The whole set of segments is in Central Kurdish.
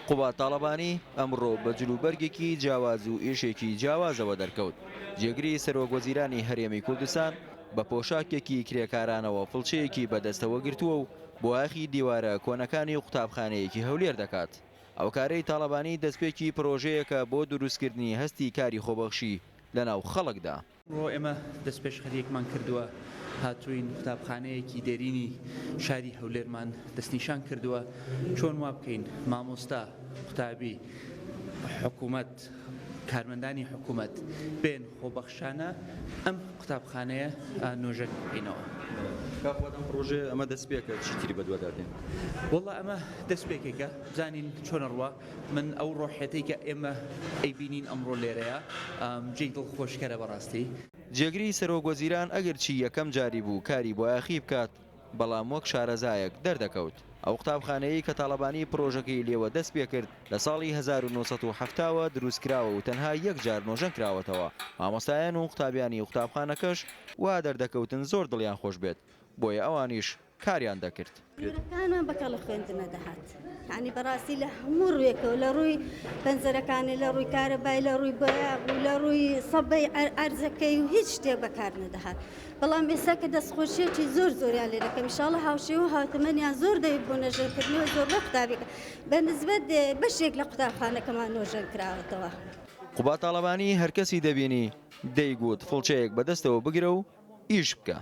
قوبا تاڵەبانی ئەمڕۆ بە جلوبەرگێکی جیاواز و ئێشێکی جیاوازەوە دەرکەوت. جێگری سەرۆکوەزیرانی هەرێمی کوردستان بە پۆشاکێکی کرێکارانەوە فڵچەیەکی بەدەستەوە گرتووە و بۆ ئاخی دیوارە کۆنەکانی قوتابخانەیەکی هەولێر دەکات. ئەو کارەی تاڵەبانی دەستپێکی پرۆژەیەکە بۆ دروستکردنی هەستی کاری خۆبەخشی لەناو خەڵکدا. ئێمە دەستپێش خەریەکمان کردووە هاتوین قوتابخانەیەکی دێرینی شاری هەولێرمان دەستنیشان کردووە چۆن وا بکەین مامۆستا قوتابی حکوومەت کارمەندانی حکوومەت بێن خۆبەخشانە ئەم قوتابخانەیە نۆژەک بکەینەوە. پرۆژێ ئەمە دەستپێکە چیتری بەدوادادێن؟ وەڵا ئەمە دەستپێکێکە بزانین چۆنە ڕوە من ئەو ڕۆحەتەی کە ئێمە ئەیبینین ئەمڕۆ لێرەیە جێی دڵخۆشکەرە بەڕاستی. جێگری سەرۆکوەزیران ئەگەر چی یەکەم جاری بوو کاری بۆ یاخی بکات بەڵام وەک شارەزایەک دەردەکەوت. ئەو قوتابخانەیە کە تاڵەبانی پرۆژەکەی لێوە دەست پێ کرد لە ساڵی 1970ەوە دروستکراوە و تەنها یەک جار نۆژەن کراوەتەوە. مامۆستایان و قوتابیانی قوتابخانەکەش وا دەردەکەوتن زۆر دڵیان خۆش بێت بۆیە ئەوانیش کاریان دەکرد. ژوورەکانمان بەکەڵە خوێندنە دەهات. یعنی بەڕاستی لە هەموو ڕوویەکەوە لە ڕووی پەنجەرەکانی لە ڕووی کارەبای لە ڕووی بەیاب و لە ڕووی سەبەی ئەرزەکەی و هیچ شتێک بەکار نەدەهات. بەڵام ئێستا کە دەستخۆشیێکی زۆریان لێ دەکەم ئینشاڵڵا هاوشێوە و هاتمەنیان زۆر دەوێت بۆ نۆژەنکردنەوە زۆر بە قوتابێکە بە نسبەت بەشێک لە قوتابخانەکەمان نۆژەن کراوەتەوە. قوبا تاڵەبانی هەر کەسی دەبینی دەیگوت فڵچەیەک بەدەستەوە بگرە و ئیش بکە.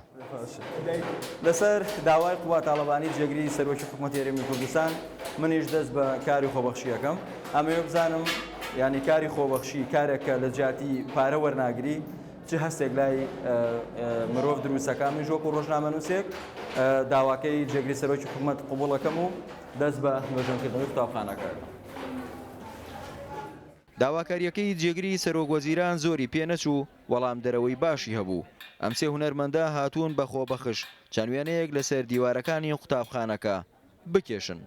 لەسەر داوای قوبا تاڵەبانی جێگری سەرۆکی حکوومەتی هەرێمی کوردستان منیش دەست بە کاری خۆبەخشیەکەم. ئەمەوێ بزانم ینی کاری خۆبەخشی کارێکە لە جیاتی پارە وەرناگری چ هەستێک لای مرۆڤ دروستەکان من ژۆک و ڕۆژنامەنووسێک داواکەی جێگری سەرۆکی حکوومەت قبوڵەکەم و دەست بە نۆژەنکردنەوەی قوتابخانەکەەکە. داواکاریەکەی جێگری سەرۆکوەزیران زۆری پێنەچوو وەڵام دەرەوەی باشی هەبوو. ئەم سێ هونەرمەندە هاتوون بە خۆبەخش چەند وێنەیەک لەسەر دیوارەکانی قوتابخانەکە بکێشن.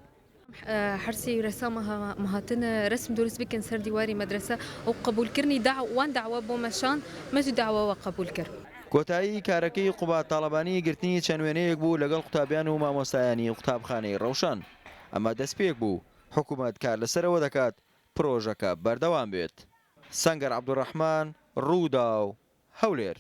حرسي رسامها مهاتن رسم دروس بكن سر ديواري مدرسة وقبول كرني وان دعوة بومشان مجو دعوة وقبول كر. کۆتایی کارەکەی قوبا تاڵەبانی گرتنی چەند وێنەیەک بوو لەگەڵ قوتابیان و مامۆستایانی قوتابخانەی ڕەوشان. ئەمە دەستپێک بوو حکوومەت کار لەسەرەوە دەکات پرۆژەکە بەردەوام بێت. سەنگەر عەبدوڕەحمان ڕوودا و هەولێر.